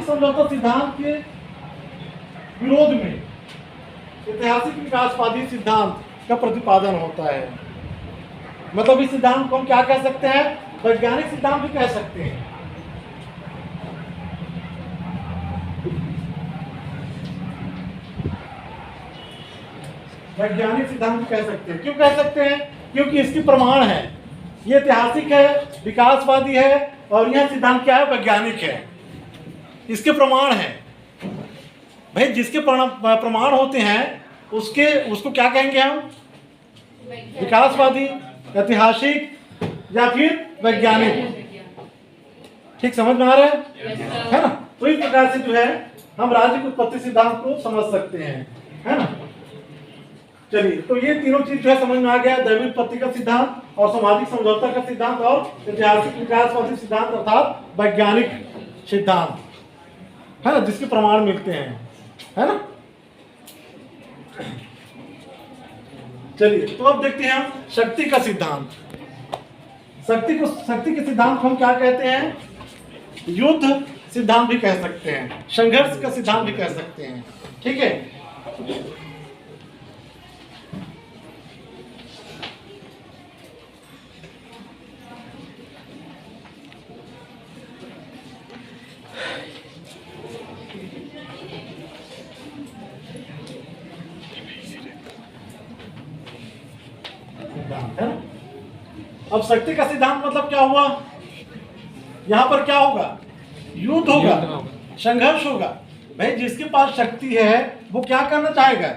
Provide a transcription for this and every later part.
समझौता सिद्धांत के विरोध में ऐतिहासिक विकासवादी सिद्धांत का प्रतिपादन होता है। मतलब इस सिद्धांत को हम क्या कह सकते हैं? वैज्ञानिक सिद्धांत भी कह सकते हैं। वैज्ञानिक सिद्धांत कह सकते हैं। क्यों कह सकते हैं? क्योंकि इसकी प्रमाण है, ये ऐतिहासिक है, विकासवादी है, और यह सिद्धांत क्या है? वैज्ञानिक है। इसके प्रमाण है। भाई जिसके प्रमाण होते हैं उसको क्या कहेंगे हम? विकासवादी, ऐतिहासिक या फिर वैज्ञानिक। ठीक समझ में आ रहा है ना? तो इस प्रकार से जो है हम राज्य की उत्पत्ति सिद्धांत को समझ सकते हैं, है ना? चलिए, तो ये तीनों चीज जो है समझ में आ गया। दैवीय उत्पत्ति का सिद्धांत और सामाजिक समझौता का सिद्धांत और ऐतिहासिक विकासवादी सिद्धांत अर्थात वैज्ञानिक सिद्धांत, है ना, जिसके प्रमाण मिलते हैं, है ना? चलिए, तो अब देखते हैं हम शक्ति का सिद्धांत। शक्ति के सिद्धांत को हम क्या कहते हैं? युद्ध सिद्धांत भी कह सकते हैं, संघर्ष का सिद्धांत भी कह सकते हैं। ठीक है, है ना? अब शक्ति का सिद्धांत मतलब क्या हुआ? यहां पर क्या होगा? युद्ध होगा, संघर्ष होगा। भाई जिसके पास शक्ति है वो क्या करना चाहेगा?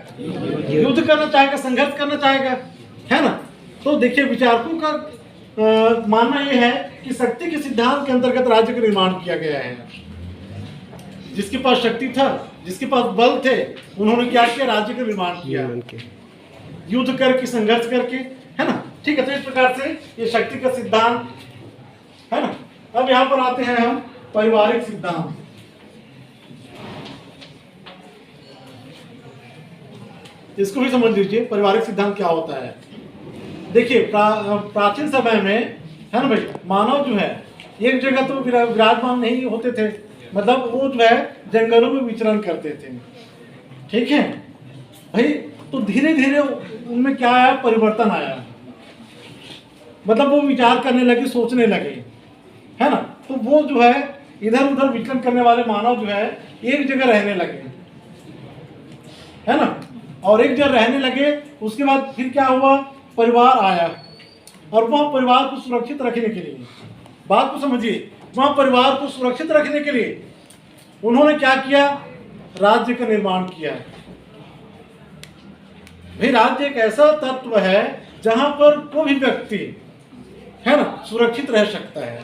युद्ध करना चाहेगा, संघर्ष करना चाहेगा, है ना? तो देखिए, विचारकों का मानना यह है कि शक्ति के सिद्धांत के अंतर्गत राज्य का निर्माण किया गया है। जिसके पास शक्ति था, जिसके पास बल थे, उन्होंने क्या किया? राज्य का निर्माण किया, युद्ध करके, संघर्ष करके, है ना? ठीक है, तो इस प्रकार से ये शक्ति का सिद्धांत, है ना? अब यहां पर आते हैं हम पारिवारिक सिद्धांत। इसको भी समझ लीजिए, पारिवारिक सिद्धांत क्या होता है। देखिए, प्राचीन समय में, है ना भाई, मानव जो है एक जगह तो विराजमान नहीं होते थे। मतलब वो जो है जंगलों में विचरण करते थे। ठीक है भाई, तो धीरे धीरे उनमें क्या आया? परिवर्तन आया। मतलब वो विचार करने लगे, सोचने लगे, है ना? तो वो जो है इधर उधर विचरण करने वाले मानव जो है एक जगह रहने लगे, है ना? और एक जगह रहने लगे, उसके बाद फिर क्या हुआ? परिवार आया, और वह परिवार को सुरक्षित रखने के लिए, बात को समझिए, वह परिवार को सुरक्षित रखने के लिए उन्होंने क्या किया? राज्य का निर्माण किया। भाई राज्य एक ऐसा तत्व है जहां पर कोई भी व्यक्ति, है ना, सुरक्षित रह सकता है।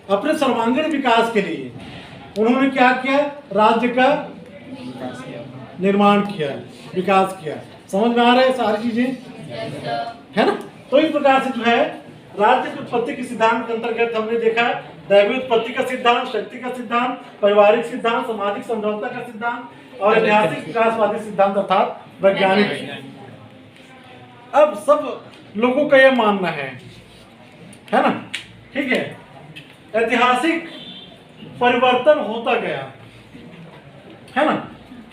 अपने सर्वांगीण विकास के लिए उन्होंने क्या किया? राज्य का निर्माण किया, विकास किया। समझ में आ रहा है सारी चीजें, है ना? तो इस प्रकार से जो है राज्य की उत्पत्ति के सिद्धांत के अंतर्गत हमने देखा दैवीय उत्पत्ति का सिद्धांत, शक्ति का सिद्धांत, पारिवारिक सिद्धांत, सामाजिक समझौता का सिद्धांत और ऐतिहासिक विकासवादी सिद्धांत अर्थात वैज्ञानिक। अब सब लोगों का यह मानना है ना? ठीक है, ऐतिहासिक परिवर्तन होता गया, है ना?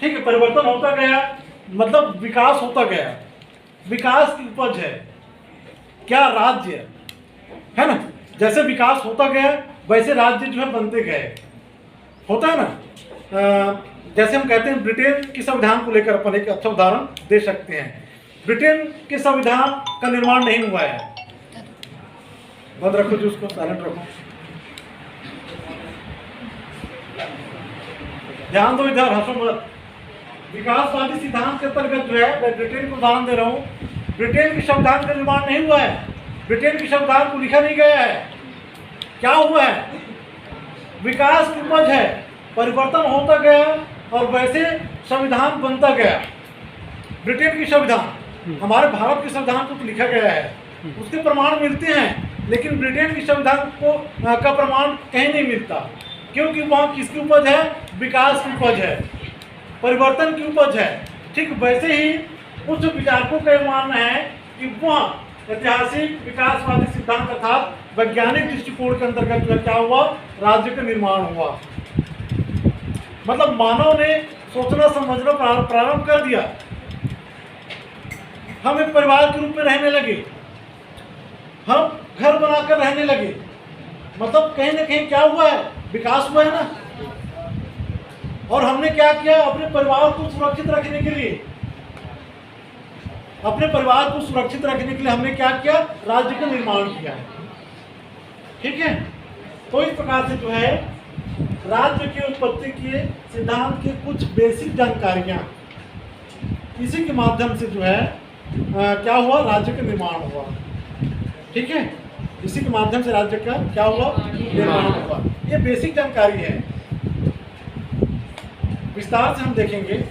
ठीक है, परिवर्तन होता गया मतलब विकास होता गया। विकास की उपज है क्या? राज्य, है ना? जैसे विकास होता गया वैसे राज्य जो है बनते गए। होता है ना, जैसे हम कहते हैं ब्रिटेन के संविधान को लेकर अपन एक अच्छा उदाहरण दे सकते हैं। ब्रिटेन के संविधान का निर्माण नहीं हुआ है। बंद रखो जी, उसको साइलेंट रखो, ध्यान दो इधर, हंसो मत। विकासवादी सिद्धांत के अंतर्गत जो है, मैं ब्रिटेन को उदाहरण दे रहा हूँ, ब्रिटेन के संविधान का निर्माण नहीं हुआ है, ब्रिटेन के संविधान को लिखा नहीं गया है। क्या हुआ है? विकास की उपज है, परिवर्तन होता गया और वैसे संविधान बनता गया। ब्रिटेन की संविधान, हमारे भारत के संविधान को तो लिखा गया है, उसके प्रमाण मिलते हैं, लेकिन ब्रिटेन की संविधान को का प्रमाण कहीं नहीं मिलता, क्योंकि वहाँ किसकी उपज है? विकास की उपज है, परिवर्तन की उपज है। ठीक वैसे ही कुछ विचारकों का यह मानना है कि वह ऐतिहासिक विकासवादी सिद्धांत अर्थात वैज्ञानिक दृष्टिकोण के अंतर्गत जो क्या हुआ? राज्य का निर्माण हुआ। मतलब मानव ने सोचना समझना प्रारंभ कर दिया। हम एक परिवार के रूप में रहने लगे, हम घर बनाकर रहने लगे। मतलब कहीं ना कहीं क्या हुआ है, विकास हुआ है ना। और हमने क्या किया, अपने परिवार को सुरक्षित रखने के लिए, अपने परिवार को सुरक्षित रखने के लिए हमने क्या किया, राज्य का निर्माण किया है। ठीक है, तो इस प्रकार से जो है राज्य की उत्पत्ति के सिद्धांत की कुछ बेसिक जानकारियां, इसी के माध्यम से जो है क्या हुआ, राज्य का निर्माण हुआ। ठीक है, इसी के माध्यम से राज्य का क्या हुआ, निर्माण हुआ। ये बेसिक जानकारी है, विस्तार से हम देखेंगे।